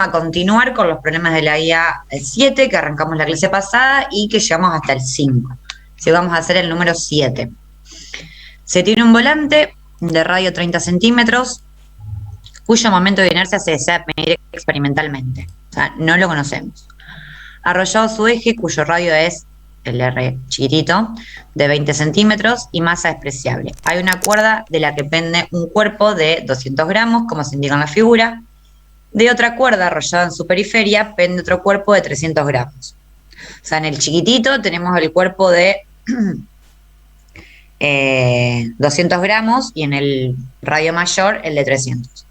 a continuar con los problemas de la guía 7, que arrancamos la clase pasada y que llegamos hasta el 5. Así vamos a hacer el número 7. Se tiene un volante de radio 30 centímetros, cuyo momento de inercia se desea medir experimentalmente. O sea, no lo conocemos. Arrollado su eje, cuyo radio es el R chiquitito, de 20 centímetros y masa despreciable. Hay una cuerda de la que pende un cuerpo de 200 gramos, como se indica en la figura. De otra cuerda arrollada en su periferia pende otro cuerpo de 300 gramos. O sea, en el chiquitito tenemos el cuerpo de 200 gramos y en el radio mayor el de 300.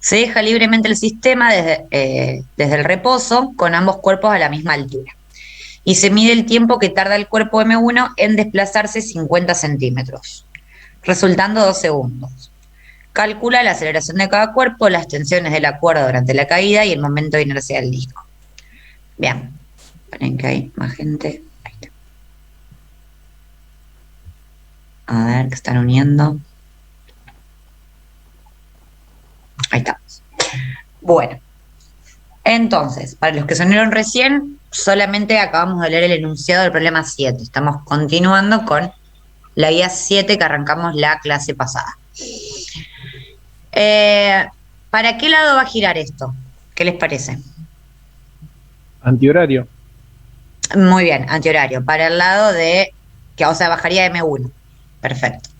Se deja libremente el sistema desde el reposo con ambos cuerpos a la misma altura. Y se mide el tiempo que tarda el cuerpo M1 en desplazarse 50 centímetros, resultando 2 segundos. Calcula la aceleración de cada cuerpo, las tensiones de la cuerda durante la caída y el momento de inercia del disco. Bien, esperen que hay más gente. Ahí está. A ver, que están uniendo. Ahí estamos. Bueno, entonces, para los que se unieron recién, solamente acabamos de leer el enunciado del problema 7. Estamos continuando con la guía 7 que arrancamos la clase pasada. ¿Para qué lado va a girar esto? ¿Qué les parece? Antihorario. Muy bien, antihorario. Para el lado de, que o sea, bajaría de M1. Perfecto.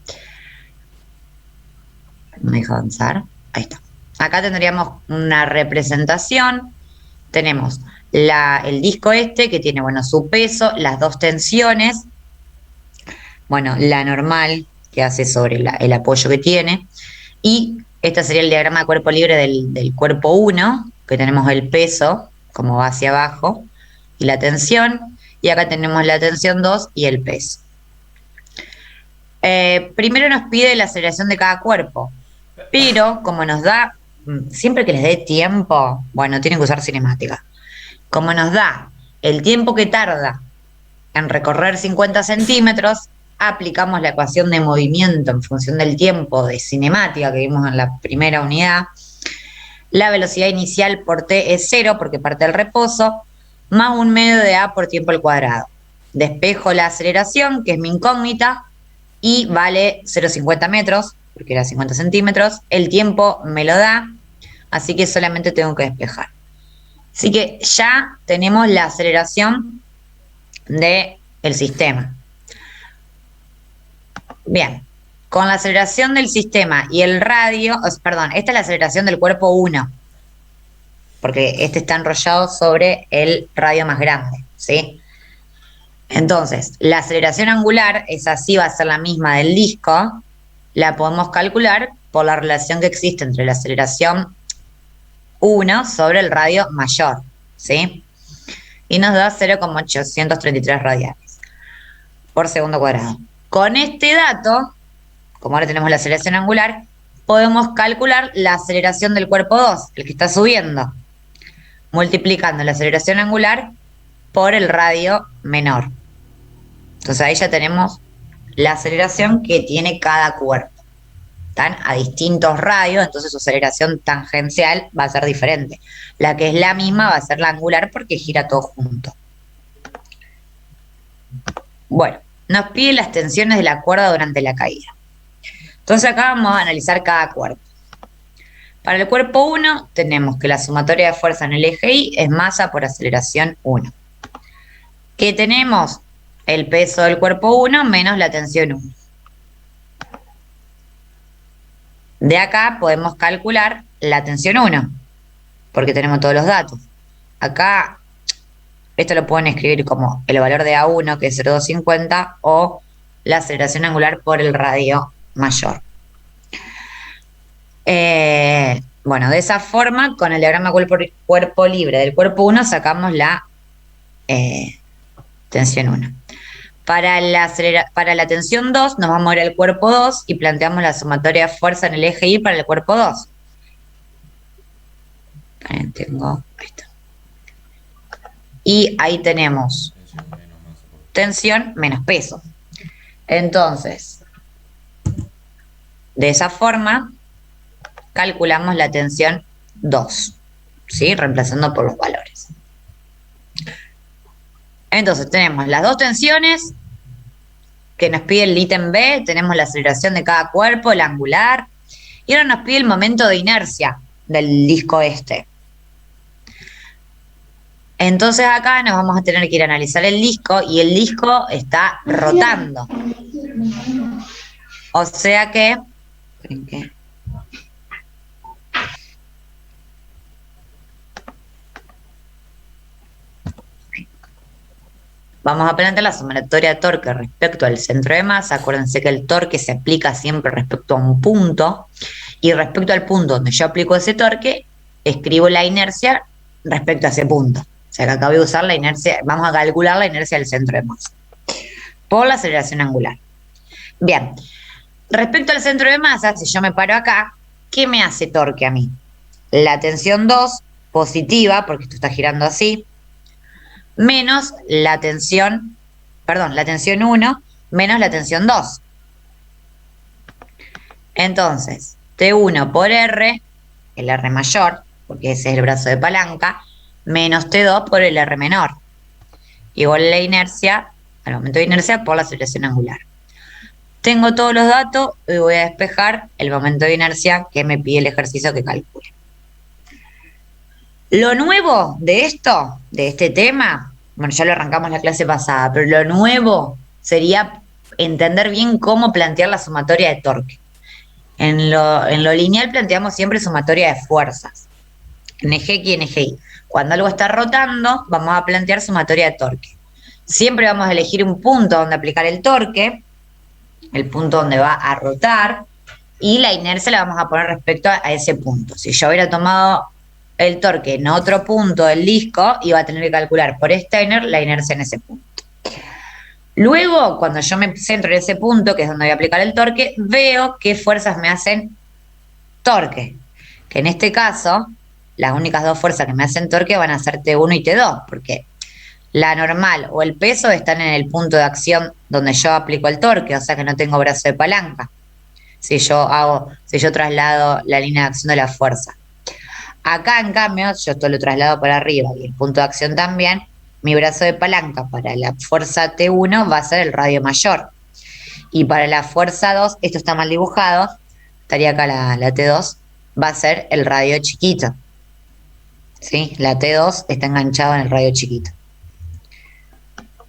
Me deja avanzar. Ahí está. Acá tendríamos una representación. Tenemos el disco este que tiene, bueno, su peso, las dos tensiones. Bueno, la normal que hace sobre el apoyo que tiene. Y este sería el diagrama de cuerpo libre del cuerpo 1, que tenemos el peso, como va hacia abajo, y la tensión. Y acá tenemos la tensión 2 y el peso. Primero nos pide la aceleración de cada cuerpo, pero como nos da, siempre que les dé tiempo, bueno, tienen que usar cinemática, como nos da el tiempo que tarda en recorrer 50 centímetros, aplicamos la ecuación de movimiento en función del tiempo de cinemática que vimos en la primera unidad. La velocidad inicial por t es 0 porque parte del reposo, más un medio de a por tiempo al cuadrado. Despejo la aceleración, que es mi incógnita, y vale 0,50 metros, porque era 50 centímetros. El tiempo me lo da, así que solamente tengo que despejar. Así que ya tenemos la aceleración del sistema. Bien, con la aceleración del sistema y el radio, perdón, esta es la aceleración del cuerpo 1, porque este está enrollado sobre el radio más grande, ¿sí? Entonces, la aceleración angular, esa sí va a ser la misma del disco, la podemos calcular por la relación que existe entre la aceleración 1 sobre el radio mayor, ¿sí? Y nos da 0,833 radianes por segundo cuadrado. Con este dato, como ahora tenemos la aceleración angular, podemos calcular la aceleración del cuerpo 2, el que está subiendo, multiplicando la aceleración angular por el radio menor. Entonces ahí ya tenemos la aceleración que tiene cada cuerpo. Están a distintos radios, entonces su aceleración tangencial va a ser diferente. La que es la misma va a ser la angular porque gira todo junto. Bueno, nos pide las tensiones de la cuerda durante la caída. Entonces acá vamos a analizar cada cuerpo. Para el cuerpo 1 tenemos que la sumatoria de fuerza en el eje Y es masa por aceleración 1. ¿Qué tenemos? El peso del cuerpo 1 menos la tensión 1. De acá podemos calcular la tensión 1, porque tenemos todos los datos. Acá, esto lo pueden escribir como el valor de A1, que es 0,250, o la aceleración angular por el radio mayor. Bueno, de esa forma, con el diagrama cuerpo libre del cuerpo 1, sacamos la tensión 1. Para la tensión 2 nos vamos a ir al cuerpo 2 y planteamos la sumatoria de fuerza en el eje Y para el cuerpo 2. Ahí está. Y ahí tenemos tensión menos peso. Entonces, de esa forma, calculamos la tensión 2. ¿sí? Reemplazando por los valores. Entonces tenemos las dos tensiones que nos pide el ítem B, tenemos la aceleración de cada cuerpo, el angular, y ahora nos pide el momento de inercia del disco este. Entonces acá nos vamos a tener que ir a analizar el disco y el disco está rotando. O sea que... Vamos a plantear la sumatoria de torque respecto al centro de masa. Acuérdense que el torque se aplica siempre respecto a un punto. Y respecto al punto donde yo aplico ese torque, escribo la inercia respecto a ese punto. O sea que acá voy a usar la inercia, vamos a calcular la inercia del centro de masa por la aceleración angular. Bien, respecto al centro de masa, si yo me paro acá, ¿qué me hace torque a mí? La tensión 2, positiva, porque esto está girando así, menos la tensión 1 menos la tensión 2. Entonces, T1 por R, el R mayor, porque ese es el brazo de palanca, menos T2 por el R menor. Igual la inercia, al momento de inercia, por la aceleración angular. Tengo todos los datos y voy a despejar el momento de inercia que me pide el ejercicio que calcule. Lo nuevo de esto, de este tema, bueno, ya lo arrancamos la clase pasada, pero lo nuevo sería entender bien cómo plantear la sumatoria de torque. En lo lineal planteamos siempre sumatoria de fuerzas, en eje X y en eje Y. Cuando algo está rotando, vamos a plantear sumatoria de torque. Siempre vamos a elegir un punto donde aplicar el torque, el punto donde va a rotar, y la inercia la vamos a poner respecto a ese punto. Si yo hubiera tomado el torque en otro punto del disco, iba a tener que calcular por Steiner la inercia en ese punto. Luego, cuando yo me centro en ese punto, que es donde voy a aplicar el torque, veo qué fuerzas me hacen torque. Que en este caso, las únicas dos fuerzas que me hacen torque van a ser T1 y T2, porque la normal o el peso están en el punto de acción donde yo aplico el torque, o sea que no tengo brazo de palanca. Si yo traslado la línea de acción de la fuerza. Acá, en cambio, yo esto lo traslado para arriba y el punto de acción también. Mi brazo de palanca para la fuerza T1 va a ser el radio mayor. Y para la fuerza 2, esto está mal dibujado, estaría acá la T2, va a ser el radio chiquito. ¿Sí? La T2 está enganchada en el radio chiquito.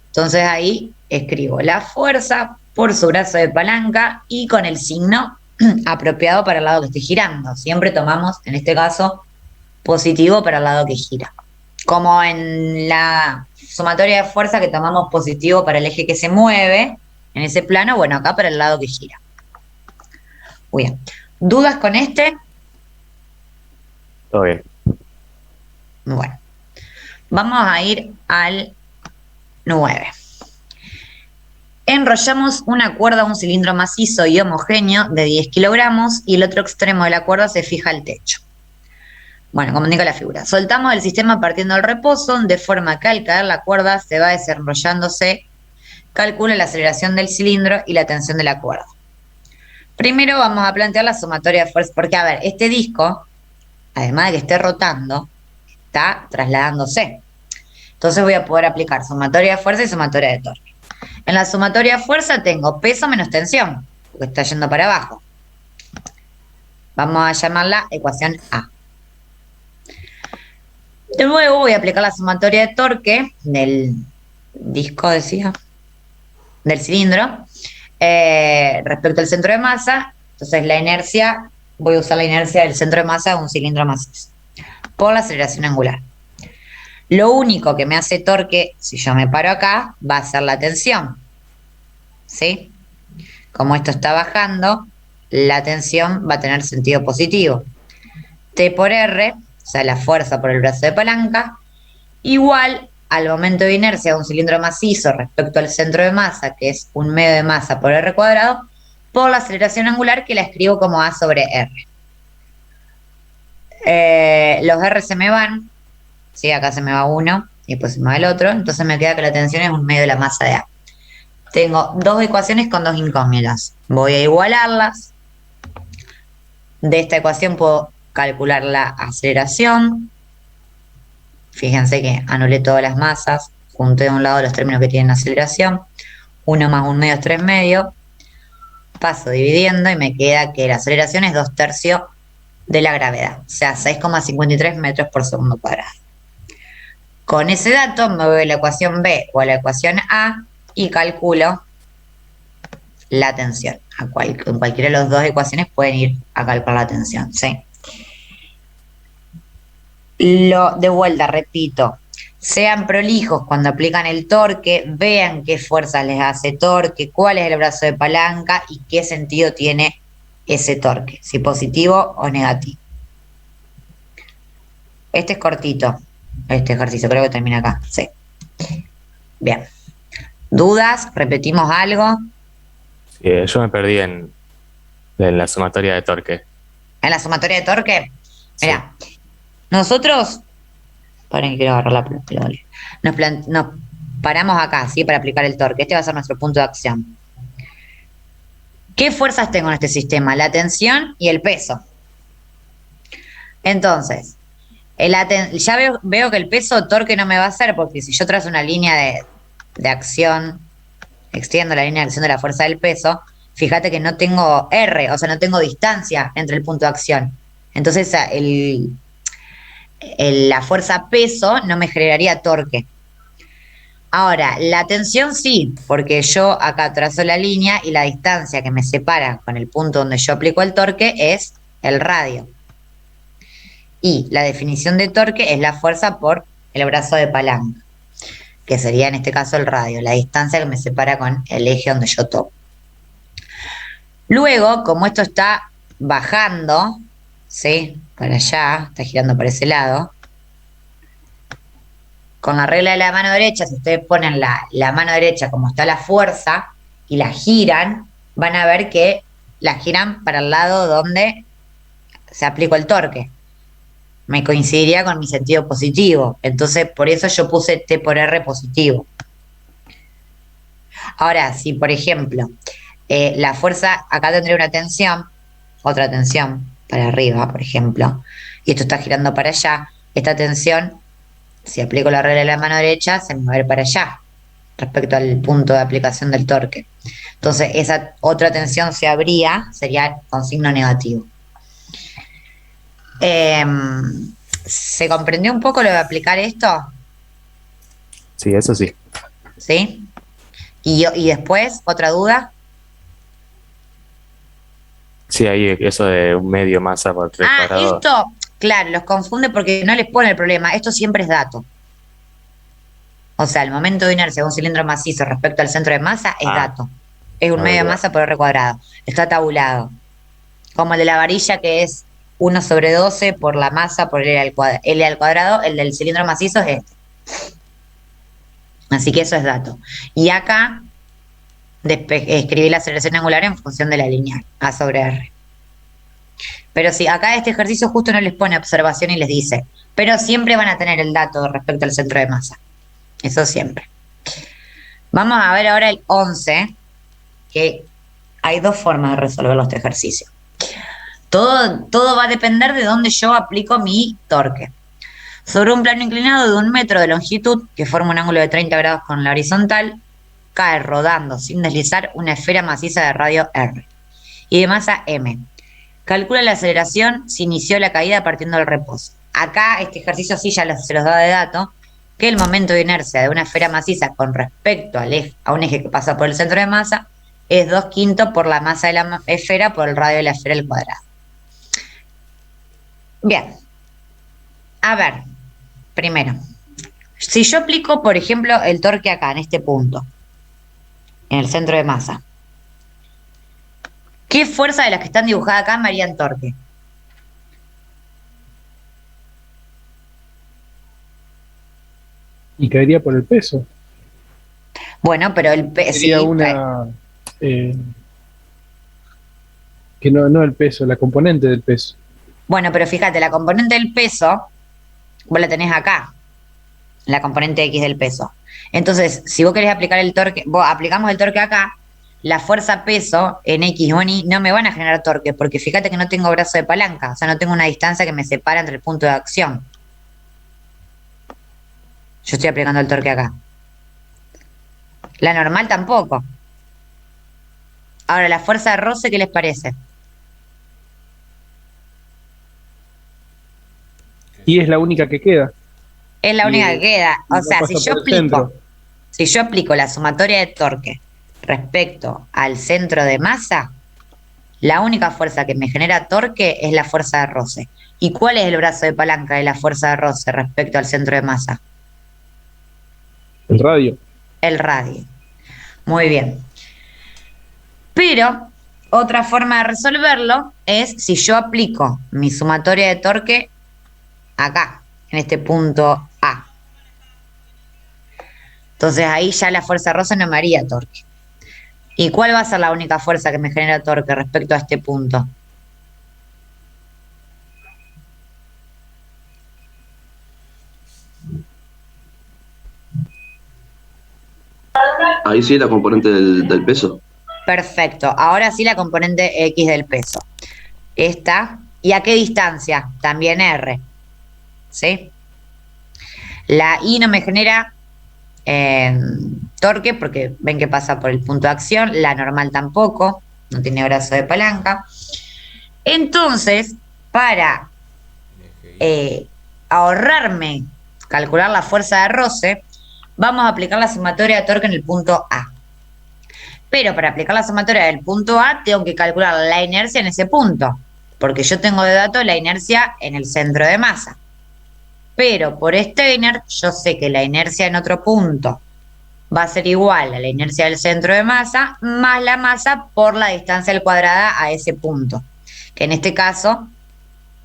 Entonces ahí escribo la fuerza por su brazo de palanca y con el signo apropiado para el lado que esté girando. Siempre tomamos, en este caso, positivo para el lado que gira. Como en la sumatoria de fuerza que tomamos positivo para el eje que se mueve, en ese plano, bueno, acá para el lado que gira. Muy bien. ¿Dudas con este? Todo bien. Bueno. Vamos a ir al 9. Enrollamos una cuerda a un cilindro macizo y homogéneo de 10 kilogramos y el otro extremo de la cuerda se fija al techo. Bueno, como indica la figura, soltamos el sistema partiendo del reposo, de forma que al caer la cuerda se va desenrollándose. Calcula la aceleración del cilindro y la tensión de la cuerda. Primero vamos a plantear la sumatoria de fuerzas, porque a ver, este disco, además de que esté rotando, está trasladándose. Entonces voy a poder aplicar sumatoria de fuerza y sumatoria de torque. En la sumatoria de fuerza tengo peso menos tensión, porque está yendo para abajo. Vamos a llamarla ecuación A. De nuevo voy a aplicar la sumatoria de torque del disco, decía, del cilindro, respecto al centro de masa. Entonces la inercia, voy a usar la inercia del centro de masa de un cilindro macizo, por la aceleración angular. Lo único que me hace torque, si yo me paro acá, va a ser la tensión. ¿Sí? Como esto está bajando, la tensión va a tener sentido positivo. T por R, o sea, la fuerza por el brazo de palanca, igual al momento de inercia de un cilindro macizo respecto al centro de masa, que es un medio de masa por R cuadrado, por la aceleración angular, que la escribo como A sobre R. Los R se me van, ¿sí? Acá se me va uno y después se me va el otro, entonces me queda que la tensión es un medio de la masa de A. Tengo dos ecuaciones con dos incógnitas. Voy a igualarlas. De esta ecuación puedo calcular la aceleración Fíjense que anulé todas las masas, junté de un lado los términos que tienen aceleración, 1 más 1 medio es 3 medio, paso dividiendo y me queda que la aceleración es 2/3 de la gravedad, o sea, 6,53 metros por segundo cuadrado. Con ese dato me voy a la ecuación B o a la ecuación A y calculo la tensión. En cualquiera de las dos ecuaciones pueden ir a calcular la tensión, ¿sí? De vuelta, repito, sean prolijos cuando aplican el torque, vean qué fuerza les hace torque, cuál es el brazo de palanca y qué sentido tiene ese torque, si positivo o negativo. Este es cortito, este ejercicio, creo que termina acá, sí. Bien. ¿Dudas? ¿Repetimos algo? Sí, yo me perdí en la sumatoria de torque. ¿En la sumatoria de torque? Sí. Mirá, nosotros, paren que quiero agarrar la pelota, nos paramos acá, ¿sí? Para aplicar el torque. Este va a ser nuestro punto de acción. ¿Qué fuerzas tengo en este sistema? La tensión y el peso. Entonces, ya veo que el peso torque no me va a hacer, porque si yo trazo una línea de acción, extiendo la línea de acción de la fuerza del peso, fíjate que no tengo R, o sea, no tengo distancia entre el punto de acción. Entonces, la fuerza peso no me generaría torque. Ahora, la tensión sí, porque yo acá trazo la línea y la distancia que me separa con el punto donde yo aplico el torque es el radio. Y la definición de torque es la fuerza por el brazo de palanca, que sería en este caso el radio, la distancia que me separa con el eje donde yo toco. Luego, como esto está bajando, ¿sí? Para allá, está girando para ese lado. Con la regla de la mano derecha, si ustedes ponen la mano derecha como está la fuerza y la giran, van a ver que la giran para el lado donde se aplicó el torque. Me coincidiría con mi sentido positivo. Entonces, por eso yo puse T por R positivo. Ahora, si por ejemplo, la fuerza, acá tendría una tensión, otra tensión para arriba, por ejemplo, y esto está girando para allá, esta tensión, si aplico la regla de la mano derecha, se me va a ir para allá, respecto al punto de aplicación del torque. Entonces, esa otra tensión se abría, sería con signo negativo. ¿Se comprendió un poco lo de aplicar esto? Sí, eso sí. ¿Sí? ¿Y después, otra duda? Sí, ahí eso de un medio masa por 3 cuadrados. Esto, claro, los confunde porque no les pone el problema. Esto siempre es dato. O sea, el momento de inercia de un cilindro macizo respecto al centro de masa es dato. Es un medio de masa por R cuadrado. Está tabulado. Como el de la varilla, que es 1/12 por la masa por L al cuadrado, el del cilindro macizo es este. Así que eso es dato. Y acá escribí la aceleración angular en función de la lineal, A sobre R. Pero sí, acá este ejercicio justo no les pone observación y les dice, pero siempre van a tener el dato respecto al centro de masa. Eso siempre. Vamos a ver ahora el 11, que hay dos formas de resolver este ejercicio. Todo va a depender de dónde yo aplico mi torque. Sobre un plano inclinado de 1 metro de longitud, que forma un ángulo de 30 grados con la horizontal, cae rodando sin deslizar una esfera maciza de radio R y de masa M. Calcula la aceleración si inició la caída partiendo del reposo. Acá este ejercicio sí ya se los da de dato, que el momento de inercia de una esfera maciza con respecto a un eje que pasa por el centro de masa es 2/5 por la masa de la esfera por el radio de la esfera al cuadrado. Bien. A ver, primero, si yo aplico, por ejemplo, el torque acá, en este punto, en el centro de masa, ¿qué fuerza de las que están dibujadas acá me harían torque? Y caería por el peso. Bueno, pero el peso... Sería sí, una... que no el peso, la componente del peso. Bueno, pero fíjate, la componente del peso, vos la tenés acá, la componente X del peso. Entonces, si vos querés aplicar el torque, vos aplicamos el torque acá, la fuerza peso en X o en Y no me van a generar torque, porque fíjate que no tengo brazo de palanca, o sea, no tengo una distancia que me separa entre el punto de acción. Yo estoy aplicando el torque acá. La normal tampoco. Ahora, la fuerza de roce, ¿qué les parece? Y es la única que queda. Es la única que queda. Y O no sea, pasa por el centro. si yo aplico la sumatoria de torque respecto al centro de masa, la única fuerza que me genera torque es la fuerza de roce. ¿Y cuál es el brazo de palanca de la fuerza de roce respecto al centro de masa? El radio. El radio. Muy bien. Pero otra forma de resolverlo es si yo aplico mi sumatoria de torque acá, en este punto A. Entonces ahí ya la fuerza roce no me haría torque. ¿Y cuál va a ser la única fuerza que me genera torque respecto a este punto? Ahí sí la componente del peso. Perfecto. Ahora sí la componente X del peso. Esta. ¿Y a qué distancia? También R. ¿Sí? La I no me genera torque porque ven que pasa por el punto de acción. La normal tampoco. No tiene brazo de palanca. Entonces, para ahorrarme calcular la fuerza de roce, vamos a aplicar la sumatoria de torque en el punto A. Pero para aplicar la sumatoria del punto A, tengo que calcular la inercia en ese punto, porque yo tengo de dato la inercia en el centro de masa. Pero por Steiner, yo sé que la inercia en otro punto va a ser igual a la inercia del centro de masa más la masa por la distancia al cuadrada a ese punto. Que en este caso,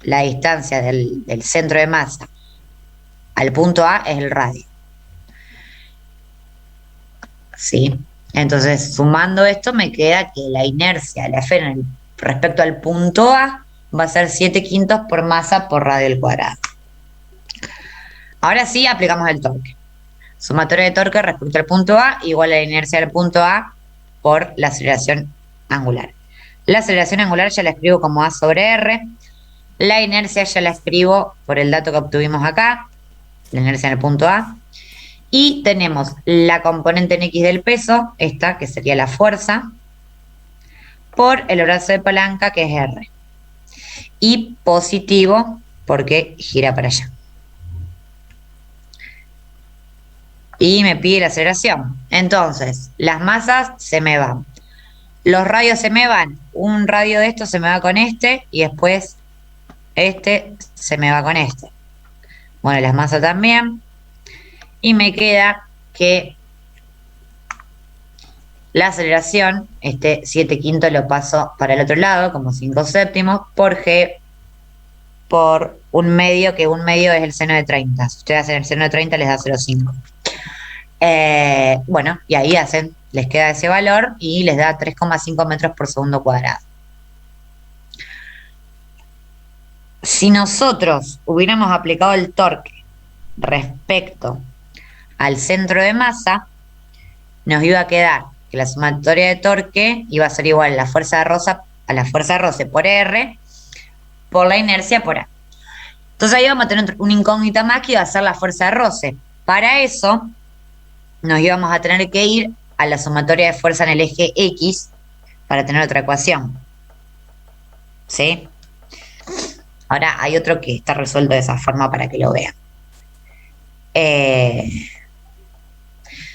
la distancia del centro de masa al punto A es el radio. ¿Sí? Entonces, sumando esto, me queda que la inercia de la esfera respecto al punto A va a ser 7/5 por masa por radio al cuadrado. Ahora sí aplicamos el torque. Sumatoria de torque respecto al punto A igual a la inercia del punto A por la aceleración angular. La aceleración angular ya la escribo como A sobre R. La inercia ya la escribo por el dato que obtuvimos acá, la inercia en el punto A. Y tenemos la componente en X del peso, esta que sería la fuerza, por el brazo de palanca que es R. Y positivo porque gira para allá. Y me pide la aceleración. Entonces, las masas se me van. Los radios se me van. Un radio de estos se me va con este y después este se me va con este. Bueno, las masas también. Y me queda que la aceleración, este 7/5 lo paso para el otro lado, como 5/7, por G por un medio, que un medio es el seno de 30. Si ustedes hacen el seno de 30, les da 0,5. Bueno, y ahí les queda ese valor y les da 3,5 metros por segundo cuadrado. Si nosotros hubiéramos aplicado el torque respecto al centro de masa, nos iba a quedar que la sumatoria de torque iba a ser igual a la fuerza de roce por R por la inercia por A. Entonces ahí vamos a tener una incógnita más que iba a ser la fuerza de roce. Para eso nos íbamos a tener que ir a la sumatoria de fuerza en el eje X para tener otra ecuación. ¿Sí? Ahora hay otro que está resuelto de esa forma para que lo vean.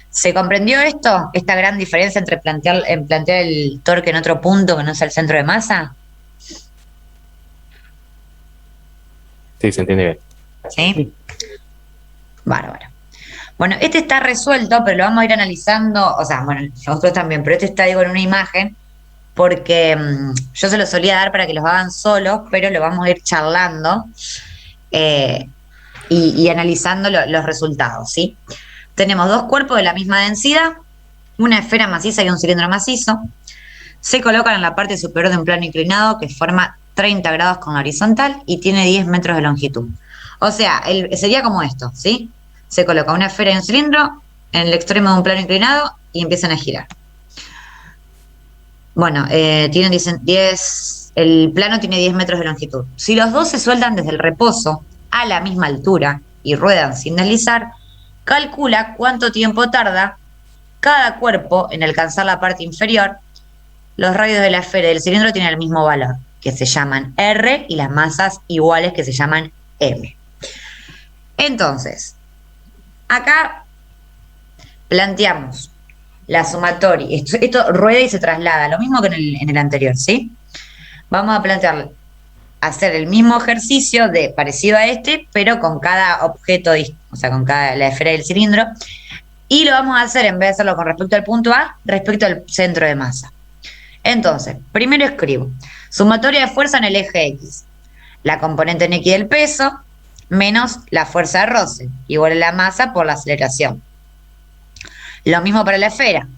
¿Se comprendió esto? ¿Esta gran diferencia entre plantear el torque en otro punto que no es el centro de masa? Sí, se entiende bien. ¿Sí? Bárbaro. Bueno, este está resuelto, pero lo vamos a ir analizando, o sea, bueno, nosotros también, pero este está, digo, en una imagen, porque yo se lo solía dar para que los hagan solos, pero lo vamos a ir charlando y analizando los resultados, ¿sí? Tenemos dos cuerpos de la misma densidad, una esfera maciza y un cilindro macizo. Se colocan en la parte superior de un plano inclinado que forma 30 grados con horizontal y tiene 10 metros de longitud. O sea, sería como esto, ¿sí? Se coloca una esfera y un cilindro en el extremo de un plano inclinado y empiezan a girar. Bueno, el plano tiene 10 metros de longitud. Si los dos se sueltan desde el reposo a la misma altura y ruedan sin deslizar, calcula cuánto tiempo tarda cada cuerpo en alcanzar la parte inferior. Los radios de la esfera y del cilindro tienen el mismo valor, que se llaman R, y las masas iguales, que se llaman M. Entonces, acá planteamos la sumatoria. Esto rueda y se traslada, lo mismo que en el anterior, ¿sí? Vamos a plantear, hacer el mismo ejercicio parecido a este, pero con cada objeto, o sea, con la esfera y el cilindro. Y lo vamos a hacer, en vez de hacerlo con respecto al punto A, respecto al centro de masa. Entonces, primero escribo sumatoria de fuerza en el eje X. La componente en X del peso menos la fuerza de roce, igual a la masa por la aceleración. Lo mismo para la esfera.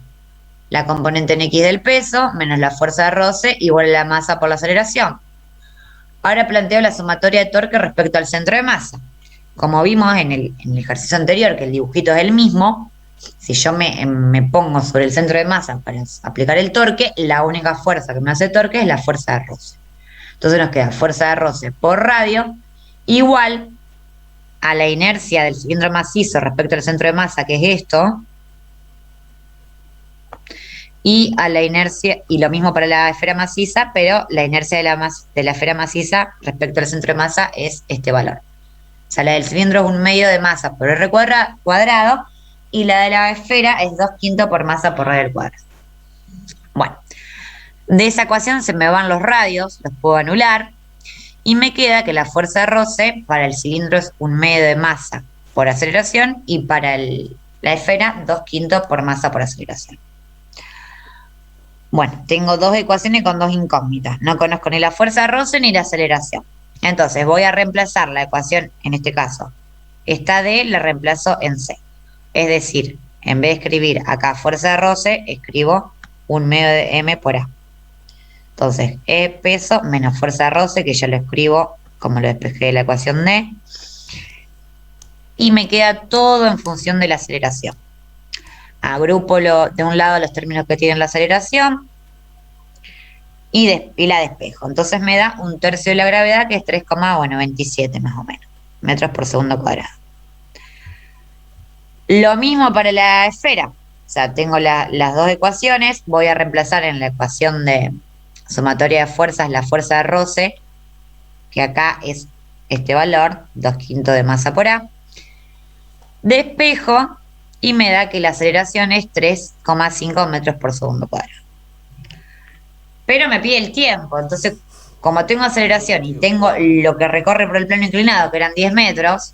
La componente en X del peso menos la fuerza de roce igual a la masa por la aceleración. Ahora planteo la sumatoria de torque respecto al centro de masa. Como vimos en el ejercicio anterior, que el dibujito es el mismo, si yo me pongo sobre el centro de masa para aplicar el torque, la única fuerza que me hace torque es la fuerza de roce. Entonces nos queda fuerza de roce por radio igual a la inercia del cilindro macizo respecto al centro de masa, que es esto, y a la inercia, y lo mismo para la esfera maciza, pero la inercia de la esfera maciza respecto al centro de masa es este valor. O sea, la del cilindro es 1/2 de masa por R cuadrado, y la de la esfera es 2/5 por masa por radio al cuadrado. Bueno, de esa ecuación se me van los radios, los puedo anular, y me queda que la fuerza de roce para el cilindro es 1/2 de masa por aceleración, y para la esfera 2/5 por masa por aceleración. Bueno, tengo dos ecuaciones con dos incógnitas. No conozco ni la fuerza de roce ni la aceleración. Entonces voy a reemplazar la ecuación, en este caso, esta D la reemplazo en C. Es decir, en vez de escribir acá fuerza de roce, escribo 1/2 de M por A. Entonces, E peso menos fuerza de roce, que yo lo escribo como lo despejé de la ecuación D. Y me queda todo en función de la aceleración. Agrupo de un lado los términos que tienen la aceleración y la despejo. Entonces me da 1/3 de la gravedad, que es 3,27 más o menos, metros por segundo cuadrado. Lo mismo para la esfera. O sea, tengo las dos ecuaciones. Voy a reemplazar en la ecuación de sumatoria de fuerzas la fuerza de roce, que acá es este valor, 2/5 de masa por A. Despejo y me da que la aceleración es 3,5 metros por segundo cuadrado. Pero me pide el tiempo, entonces, como tengo aceleración y tengo lo que recorre por el plano inclinado, que eran 10 metros,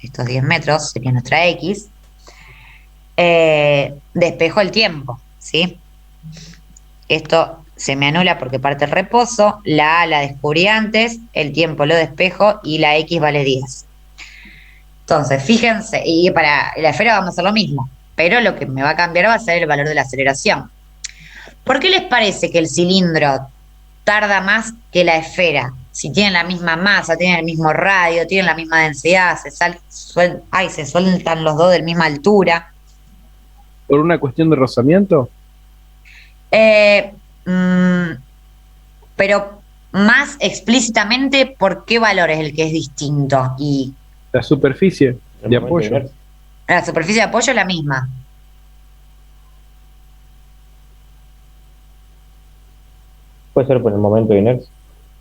estos 10 metros sería nuestra X, despejo el tiempo, ¿sí? Esto se me anula porque parte el reposo, la A la descubrí antes, el tiempo lo despejo y la X vale 10. Entonces, fíjense, y para la esfera vamos a hacer lo mismo, pero lo que me va a cambiar va a ser el valor de la aceleración. ¿Por qué les parece que el cilindro tarda más que la esfera? Si tienen la misma masa, tienen el mismo radio, tienen la misma densidad, se sueltan los dos de la misma altura. ¿Por una cuestión de rozamiento? Pero más explícitamente, ¿por qué valor es el que es distinto? Y La superficie de apoyo. la superficie de apoyo es la misma. Puede ser por el momento de inercia.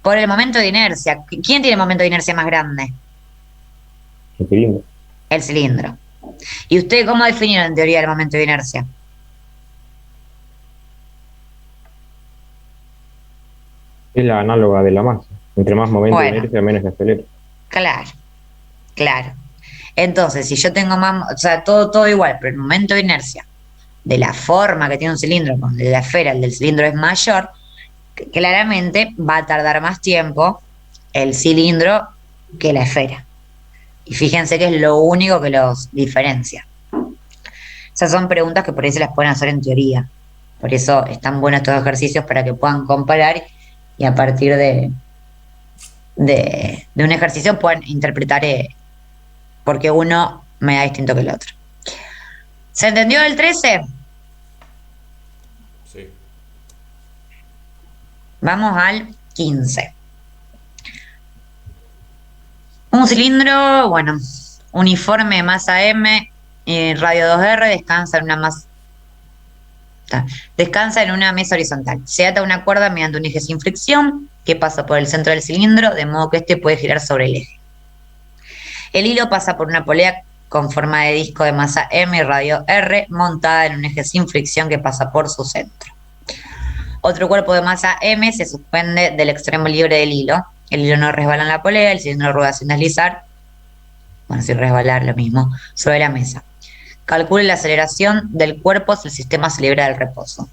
Por el momento de inercia. ¿Quién tiene el momento de inercia más grande? El cilindro. El cilindro. ¿Y usted cómo definieron en teoría el momento de inercia? Es la análoga de la masa. Entre más momento de inercia, menos se acelera. Claro, claro. Entonces, si yo tengo más, o sea, todo igual, pero el momento de inercia de la forma que tiene un cilindro con la esfera, el del cilindro es mayor, claramente va a tardar más tiempo el cilindro que la esfera. Y fíjense que es lo único que los diferencia. Esas son preguntas que por ahí se las pueden hacer en teoría. Por eso están buenos estos ejercicios para que puedan comparar y a partir de un ejercicio puedan interpretar por qué uno me da distinto que el otro. ¿Se entendió el 13? Sí. Vamos al 15. Un cilindro, bueno, uniforme de masa M, Y radio 2R descansa en una mesa horizontal. Se ata una cuerda mediante un eje sin fricción que pasa por el centro del cilindro, de modo que este puede girar sobre el eje. El hilo pasa por una polea con forma de disco de masa M y radio R, montada en un eje sin fricción que pasa por su centro. Otro cuerpo de masa M se suspende del extremo libre del hilo. El hilo no resbala en la polea, el cilindro rueda sin deslizar, sin resbalar lo mismo, sobre la mesa. Calcule la aceleración del cuerpo si el sistema se libera del reposo.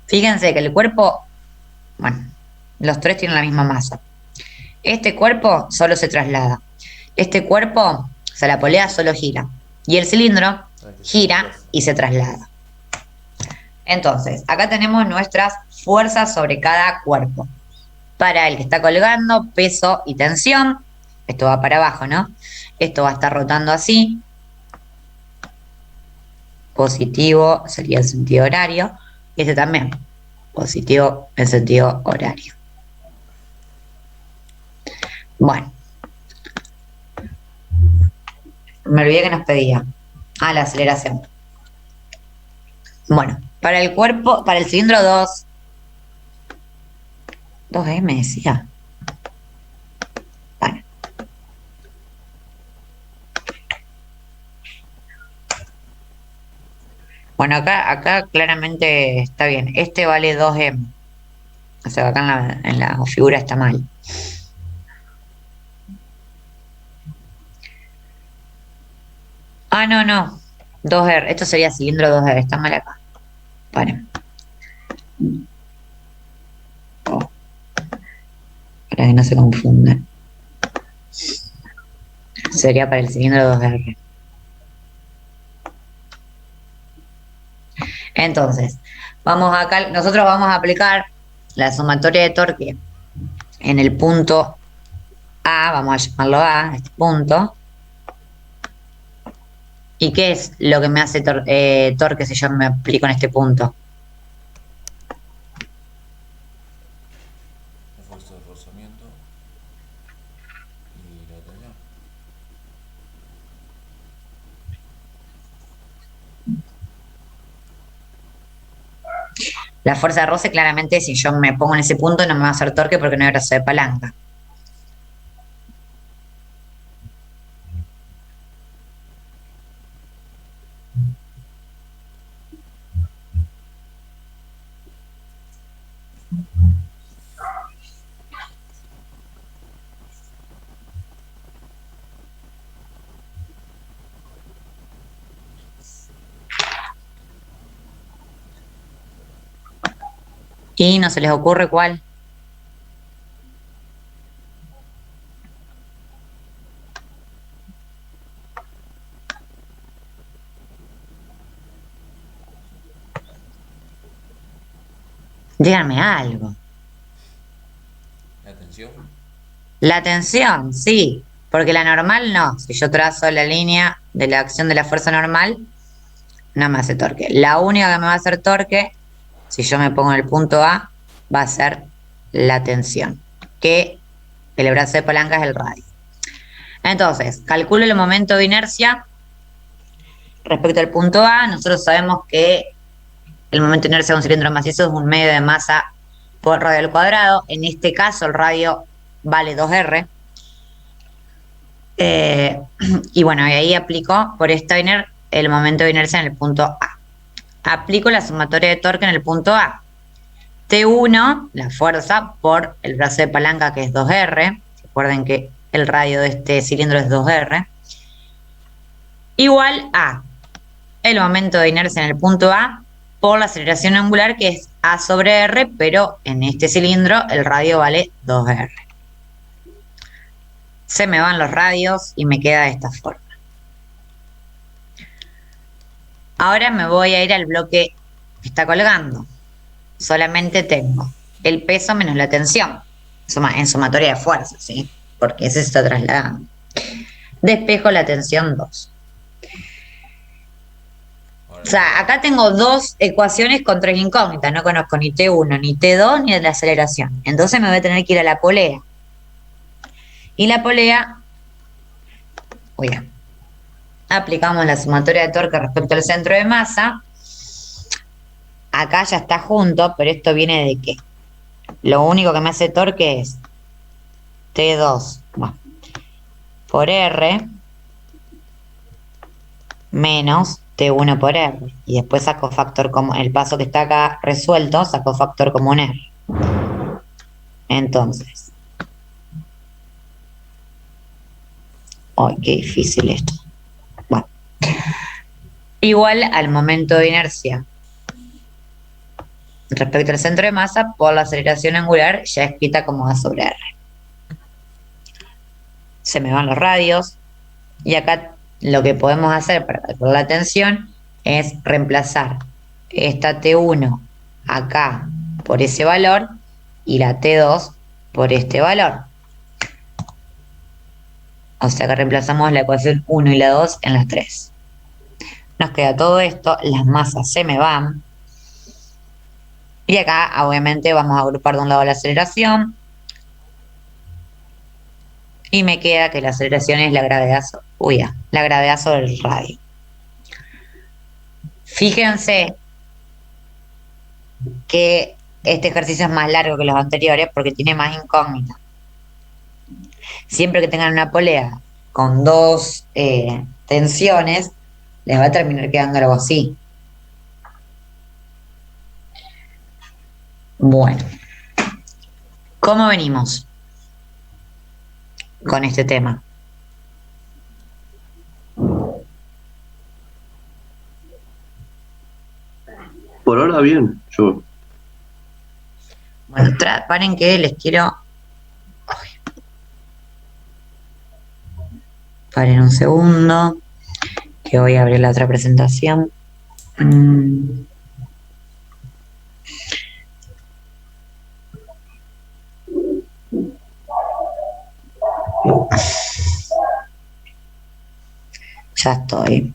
Fíjense que el cuerpo, los tres tienen la misma masa. Este cuerpo solo se traslada. Este cuerpo, la polea solo gira. Y el cilindro gira y se traslada. Entonces, acá tenemos nuestras fuerzas sobre cada cuerpo. Para el que está colgando, peso y tensión. Esto va para abajo, ¿no? Esto va a estar rotando así. Positivo sería el sentido horario. Y este también. Positivo en sentido horario. Bueno. Me olvidé que nos pedía. La aceleración. Bueno, para el cuerpo, para el cilindro 2M decía. Bueno. Bueno, acá claramente está bien. Este vale 2M. O sea, acá en la figura está mal. No. 2R. Esto sería cilindro 2R. Está mal acá. Vale. Para que no se confunda. Sería para el cilindro 2R. Entonces, nosotros vamos a aplicar la sumatoria de torque en el punto A, vamos a llamarlo A, este punto. ¿Y qué es lo que me hace torque si yo me aplico en este punto? La fuerza de rozamiento y la tensión. La fuerza de roce, claramente, si yo me pongo en ese punto, no me va a hacer torque porque no hay brazo de palanca. ¿Y no se les ocurre cuál? Díganme algo. La tensión. La tensión, sí, porque la normal no. Si yo trazo la línea de la acción de la fuerza normal, no me hace torque. La única que me va a hacer torque, si yo me pongo en el punto A, va a ser la tensión, que el brazo de palanca es el radio. Entonces, calculo el momento de inercia respecto al punto A. Nosotros sabemos que el momento de inercia de un cilindro macizo es un medio de masa por radio al cuadrado. En este caso, el radio vale 2R. Y bueno, y ahí aplico por Steiner el momento de inercia en el punto A. Aplico la sumatoria de torque en el punto A. T1, la fuerza, por el brazo de palanca, que es 2R. Recuerden que el radio de este cilindro es 2R. Igual a el momento de inercia en el punto A por la aceleración angular, que es A sobre R, pero en este cilindro el radio vale 2R. Se me van los radios y me queda de esta forma. Ahora me voy a ir al bloque que está colgando. Solamente tengo el peso menos la tensión, en sumatoria de fuerza, ¿sí? Porque ese se está trasladando. Despejo la tensión 2. O sea, acá tengo dos ecuaciones con tres incógnitas. No conozco ni T1, ni T2, ni de la aceleración. Entonces me voy a tener que ir a la polea. Y la polea... aplicamos la sumatoria de torque respecto al centro de masa. Acá ya está junto, pero esto viene de qué. Lo único que me hace torque es T2 por R menos T1 por R. Y después saco factor común. El paso que está acá resuelto, saco factor común R. Entonces. ¡Ay, qué difícil esto! Bueno. Igual al momento de inercia respecto al centro de masa por la aceleración angular ya escrita como A sobre R. Se me van los radios. Y acá lo que podemos hacer para calcular la tensión es reemplazar esta T1 acá por ese valor y la T2 por este valor. O sea que reemplazamos la ecuación 1 y la 2 en las 3. Nos queda todo esto, las masas se me van. Y acá obviamente vamos a agrupar de un lado la aceleración. Y me queda que la aceleración es la gravedad, la gravedad sobre el radio. Fíjense que este ejercicio es más largo que los anteriores porque tiene más incógnitas. Siempre que tengan una polea con dos tensiones, les va a terminar quedando algo así. Bueno, ¿cómo venimos con este tema? Por ahora bien, yo. Bueno, paren que les quiero... Paren un segundo, que voy a abrir la otra presentación. Ya estoy.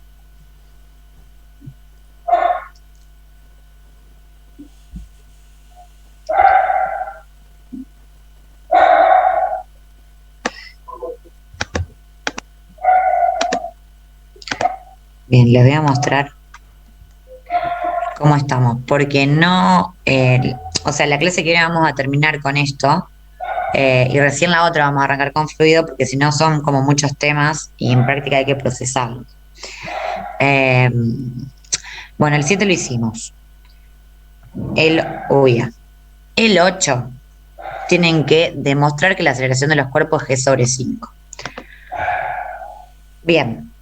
Bien, les voy a mostrar cómo estamos, porque no, o sea, la clase que viene vamos a terminar con esto, y recién la otra vamos a arrancar con fluido, porque si no son como muchos temas y en práctica hay que procesarlos. Bueno, el 7 lo hicimos. El 8 tienen que demostrar que la aceleración de los cuerpos es G sobre 5. Bien.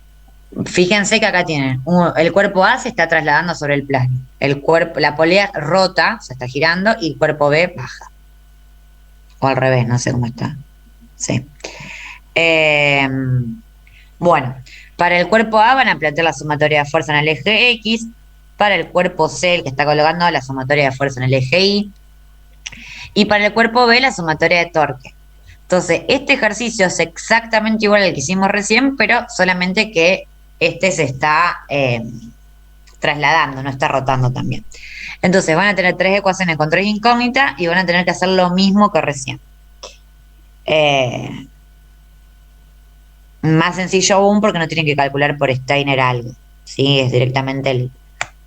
Fíjense que acá tienen, el cuerpo A se está trasladando sobre el plano, la polea rota, se está girando, y el cuerpo B baja. O al revés, no sé cómo está. Sí. Bueno, para el cuerpo A van a plantear la sumatoria de fuerza en el eje X, para el cuerpo C, el que está colocando, la sumatoria de fuerza en el eje Y, y para el cuerpo B la sumatoria de torque. Entonces, este ejercicio es exactamente igual al que hicimos recién, pero solamente que este se está trasladando, no está rotando también. Entonces van a tener 3 ecuaciones con 3 incógnitas y van a tener que hacer lo mismo que recién. Más sencillo aún porque no tienen que calcular por Steiner algo. ¿Sí? Es directamente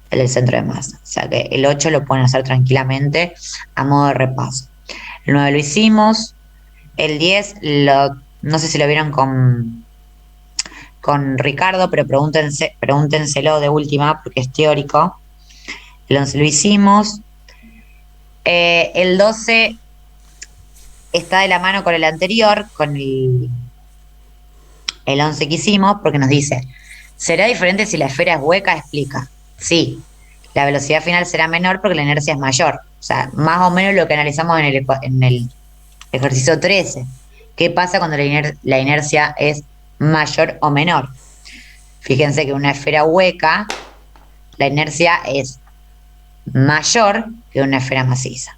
el centro de masa. O sea que el 8 lo pueden hacer tranquilamente a modo de repaso. El 9 lo hicimos. El 10 no sé si lo vieron con Ricardo, pero pregúntenselo de última porque es teórico. El 11 lo hicimos. El 12 está de la mano con el anterior, con el 11 que hicimos, porque nos dice, ¿será diferente si la esfera es hueca? Explica. Sí, la velocidad final será menor porque la inercia es mayor. O sea, más o menos lo que analizamos en el ejercicio 13. ¿Qué pasa cuando la inercia es mayor o menor? Fíjense que una esfera hueca, la inercia es mayor que una esfera maciza.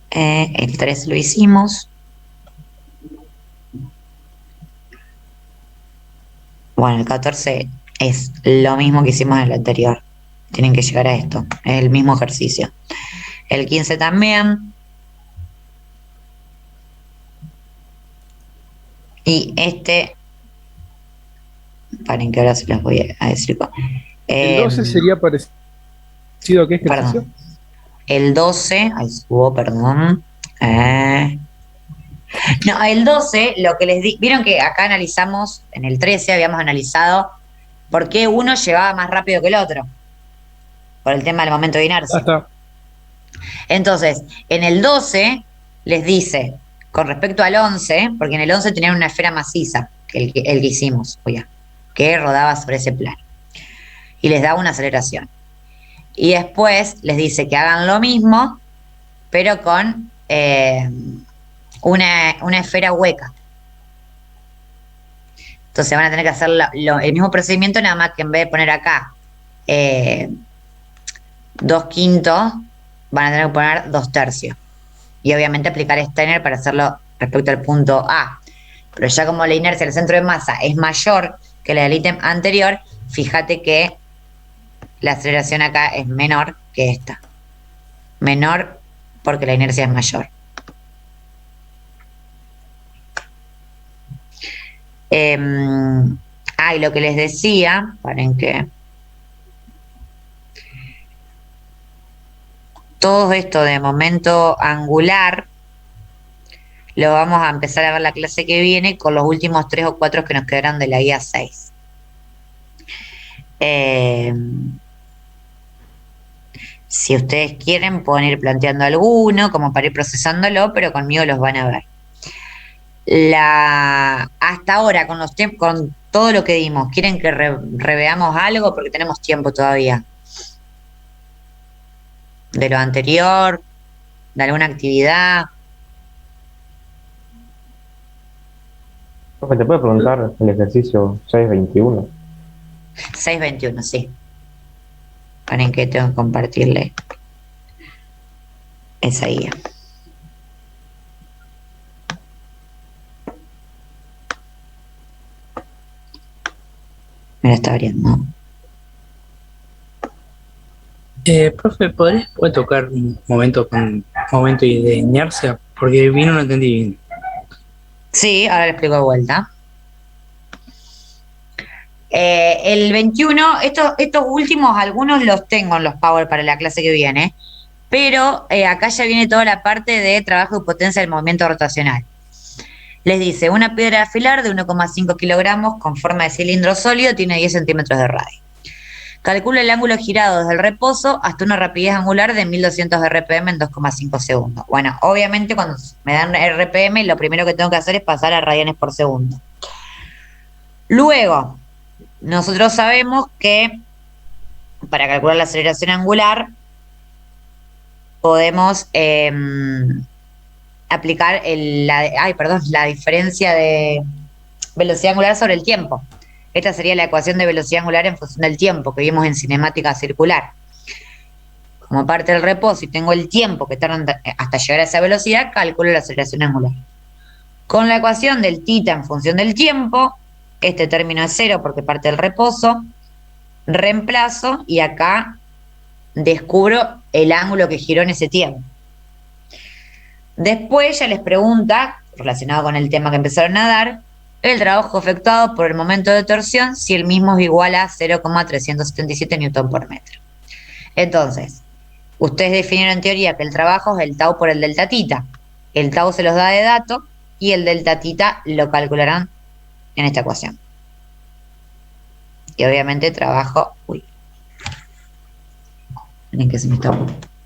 El 3 lo hicimos. Bueno, el 14 es lo mismo que hicimos en el anterior. Tienen que llegar a esto. Es el mismo ejercicio. El 15 también. Y paren que ahora se las voy a decir. ¿El 12 sería parecido a qué ejercicio? Perdón. El 12, ahí subo, perdón. No, el 12, lo que les di, vieron que acá analizamos, en el 13 habíamos analizado por qué uno llevaba más rápido que el otro, por el tema del momento de inercia. Está. Entonces, en el 12 les dice, con respecto al 11, porque en el 11 tenían una esfera maciza, el que hicimos, que rodaba sobre ese plano, y les da una aceleración. Y después les dice que hagan lo mismo, pero con una esfera hueca. Entonces van a tener que hacer el mismo procedimiento, nada más que en vez de poner acá 2/5, van a tener que poner 2/3. Y obviamente aplicar Steiner para hacerlo respecto al punto A. Pero ya como la inercia del centro de masa es mayor que la del ítem anterior, fíjate que la aceleración acá es menor que esta. Menor porque la inercia es mayor. Y lo que les decía, paren que todo esto de momento angular lo vamos a empezar a ver la clase que viene con los últimos 3 o 4 que nos quedaron de la guía 6. Si ustedes quieren pueden ir planteando alguno como para ir procesándolo, pero conmigo los van a ver. Hasta ahora con todo lo que dimos, ¿quieren que reveamos algo? Porque tenemos tiempo todavía. De lo anterior, de alguna actividad. Profe, ¿te puedo preguntar el ejercicio 621? 621, sí. ¿Para qué tengo que compartirle esa guía? Me la está abriendo. Profe, ¿puede tocar un momento con momento de inercia? Porque vino no entendí bien. Sí, ahora le explico de vuelta. El 21, estos últimos, algunos los tengo en los Power para la clase que viene, pero acá ya viene toda la parte de trabajo y potencia del movimiento rotacional. Les dice, una piedra de afilar de 1,5 kilogramos con forma de cilindro sólido tiene 10 centímetros de radio. Calcula el ángulo girado desde el reposo hasta una rapidez angular de 1200 RPM en 2,5 segundos. Bueno, obviamente cuando me dan RPM, lo primero que tengo que hacer es pasar a radianes por segundo. Luego, nosotros sabemos que para calcular la aceleración angular podemos aplicar la diferencia de velocidad angular sobre el tiempo. Esta sería la ecuación de velocidad angular en función del tiempo que vimos en cinemática circular. Como parte del reposo y tengo el tiempo que tarda hasta llegar a esa velocidad, calculo la aceleración angular. Con la ecuación del θ en función del tiempo, este término es 0 porque parte del reposo, reemplazo y acá descubro el ángulo que giró en ese tiempo. Después ya les pregunta, relacionado con el tema que empezaron a dar, el trabajo efectuado por el momento de torsión si el mismo es igual a 0,377 Newton por metro. Entonces, ustedes definieron en teoría que el trabajo es el tau por el delta tita. El tau se los da de dato y el delta tita lo calcularán en esta ecuación. Y obviamente trabajo... Miren que se me está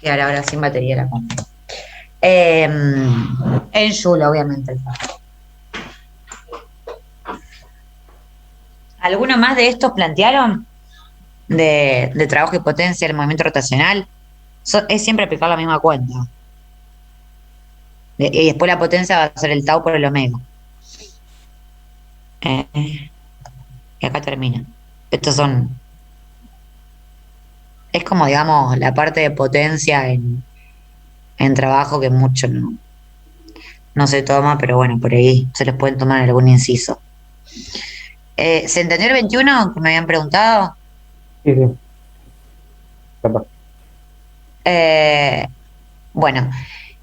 quedar ahora sin batería la compu. En Joule, obviamente. ¿Alguno más de estos plantearon? De trabajo y potencia del movimiento rotacional. Es siempre aplicar la misma cuenta. Y después la potencia va a ser el tau por el omega. Y acá termina. Estos son... Es como, digamos, la parte de potencia en trabajo que mucho no se toma, pero bueno, por ahí se les pueden tomar algún inciso. ¿Se entendió el 21 que me habían preguntado? Sí, sí. Capaz. Bueno,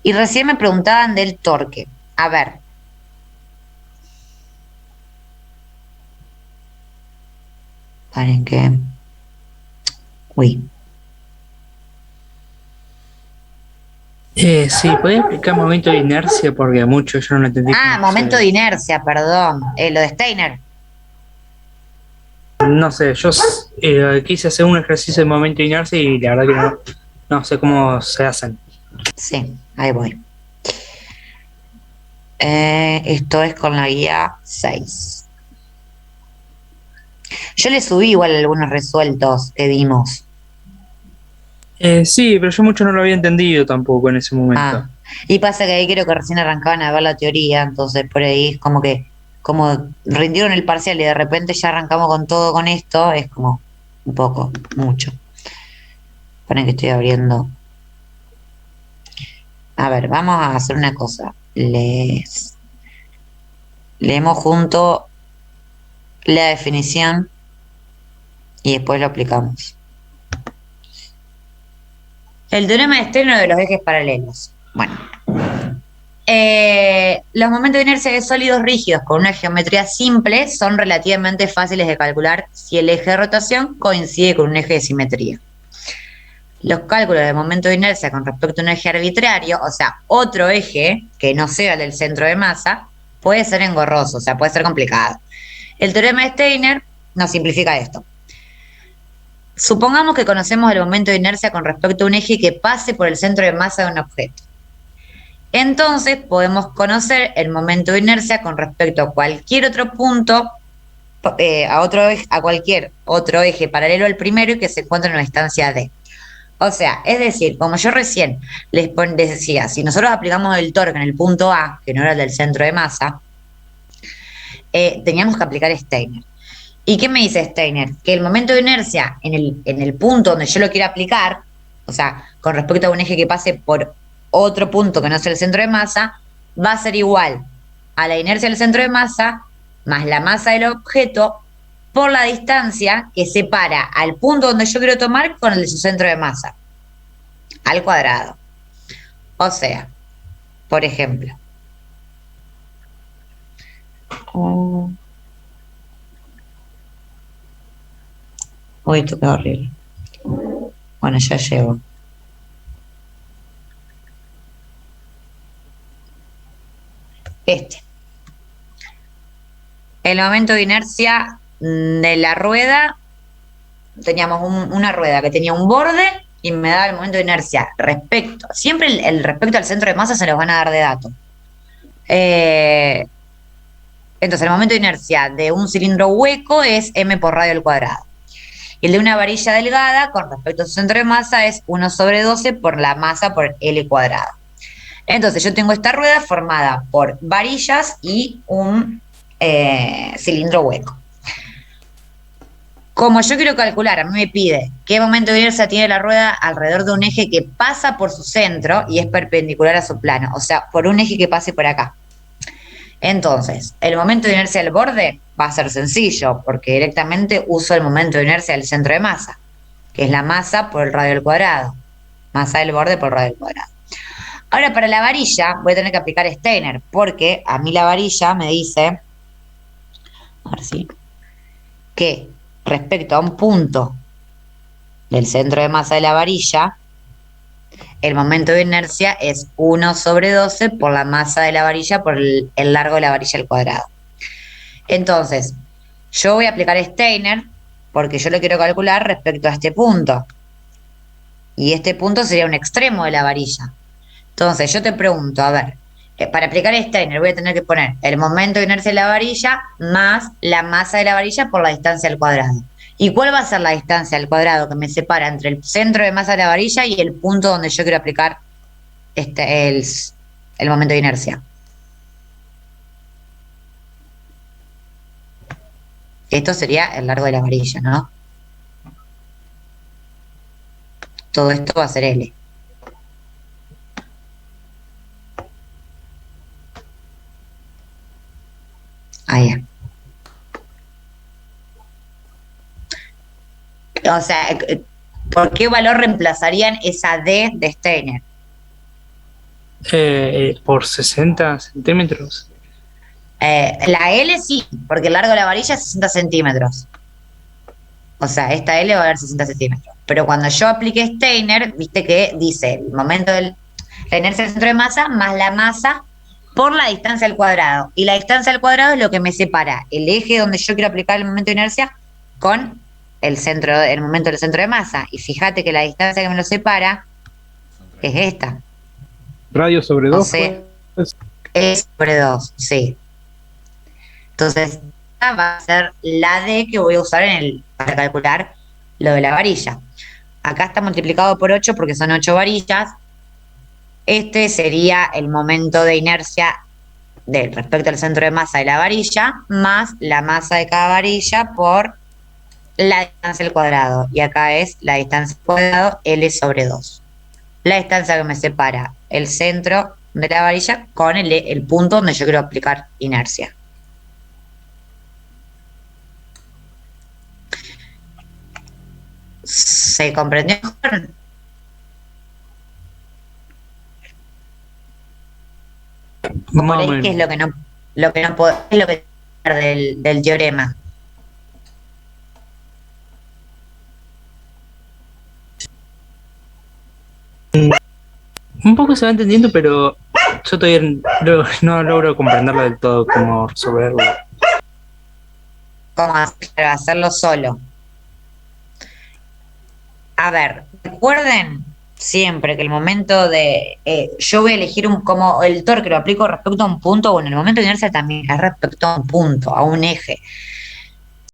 y recién me preguntaban del torque. A ver. Paren que... Uy. Sí, ¿podés explicar momento de inercia? Porque mucho yo no lo entendí. Ah, momento de inercia, perdón. Lo de Steiner. No sé, yo quise hacer un ejercicio de momento de inercia y la verdad que no sé cómo se hacen. Sí, ahí voy. Esto es con la guía 6. Yo le subí igual algunos resueltos que vimos. Sí, pero yo mucho no lo había entendido tampoco en ese momento. Ah, y pasa que ahí creo que recién arrancaban a ver la teoría, entonces por ahí es como rindieron el parcial y de repente ya arrancamos con todo con esto, es como un poco, mucho. Ponen que estoy abriendo. A ver, vamos a hacer una cosa. Leemos junto la definición y después lo aplicamos. El teorema de Steiner de los ejes paralelos. Bueno. Los momentos de inercia de sólidos rígidos con una geometría simple son relativamente fáciles de calcular si el eje de rotación coincide con un eje de simetría. Los cálculos de momento de inercia con respecto a un eje arbitrario, o sea, otro eje que no sea el del centro de masa, puede ser engorroso, o sea, puede ser complicado. El teorema de Steiner nos simplifica esto. Supongamos que conocemos el momento de inercia con respecto a un eje que pase por el centro de masa de un objeto. Entonces podemos conocer el momento de inercia con respecto a cualquier otro punto, a cualquier otro eje paralelo al primero y que se encuentre en una distancia D. O sea, es decir, como yo recién les decía, si nosotros aplicamos el torque en el punto A, que no era el del centro de masa, teníamos que aplicar Steiner. ¿Y qué me dice Steiner? Que el momento de inercia en el punto donde yo lo quiero aplicar, o sea, con respecto a un eje que pase por otro punto que no sea el centro de masa, va a ser igual a la inercia del centro de masa más la masa del objeto por la distancia que separa al punto donde yo quiero tomar con el de su centro de masa, al cuadrado. O sea, por ejemplo, uy, esto quedó horrible. Bueno, ya llego. El momento de inercia de la rueda, teníamos una rueda que tenía un borde y me daba el momento de inercia respecto. Siempre el respecto al centro de masa se los van a dar de dato. Entonces, el momento de inercia de un cilindro hueco es m por radio al cuadrado. Y el de una varilla delgada, con respecto a su centro de masa, es 1 sobre 12 por la masa por L cuadrado. Entonces, yo tengo esta rueda formada por varillas y un cilindro hueco. Como yo quiero calcular, a mí me pide qué momento de inercia tiene la rueda alrededor de un eje que pasa por su centro y es perpendicular a su plano, o sea, por un eje que pase por acá. Entonces, el momento de inercia del borde va a ser sencillo, porque directamente uso el momento de inercia del centro de masa, que es la masa por el radio al cuadrado. Masa del borde por radio al cuadrado. Ahora, para la varilla voy a tener que aplicar Steiner, porque a mí la varilla me dice, a ver si, que respecto a un punto del centro de masa de la varilla, el momento de inercia es 1 sobre 12 por la masa de la varilla por el largo de la varilla al cuadrado. Entonces, yo voy a aplicar Steiner porque yo lo quiero calcular respecto a este punto. Y este punto sería un extremo de la varilla. Entonces, yo te pregunto, a ver, para aplicar Steiner voy a tener que poner el momento de inercia de la varilla más la masa de la varilla por la distancia al cuadrado. ¿Y cuál va a ser la distancia al cuadrado que me separa entre el centro de masa de la varilla y el punto donde yo quiero aplicar el momento de inercia? Esto sería el largo de la varilla, ¿no? Todo esto va a ser L. Ahí es. O sea, ¿por qué valor reemplazarían esa D de Steiner? Por 60 centímetros. La L sí, porque el largo de la varilla es 60 centímetros. O sea, esta L va a dar 60 centímetros. Pero cuando yo aplique Steiner, viste que dice el momento de la inercia del centro de masa más la masa por la distancia al cuadrado. Y la distancia al cuadrado es lo que me separa el eje donde yo quiero aplicar el momento de inercia con el momento del centro de masa. Y fíjate que la distancia que me lo separa es esta. Radio sobre O 2. sea, es sobre 2, sí. Entonces, esta va a ser la D que voy a usar para calcular lo de la varilla. Acá está multiplicado por 8 porque son 8 varillas. Este sería el momento de inercia respecto al centro de masa de la varilla, más la masa de cada varilla por la distancia al cuadrado. Y acá es la distancia al cuadrado, L sobre 2. La distancia que me separa el centro de la varilla con el punto donde yo quiero aplicar inercia. ¿Se comprendió mejor? Como Más o leí, que es menos. lo que no puedo, es lo que del teorema. Un poco se va entendiendo, pero yo todavía no logro comprenderlo del todo, cómo resolverlo. ¿Cómo hacerlo solo? A ver, recuerden siempre que el momento de yo voy a elegir como el torque lo aplico respecto a un punto, bueno, el momento de inercia también es respecto a un punto, a un eje.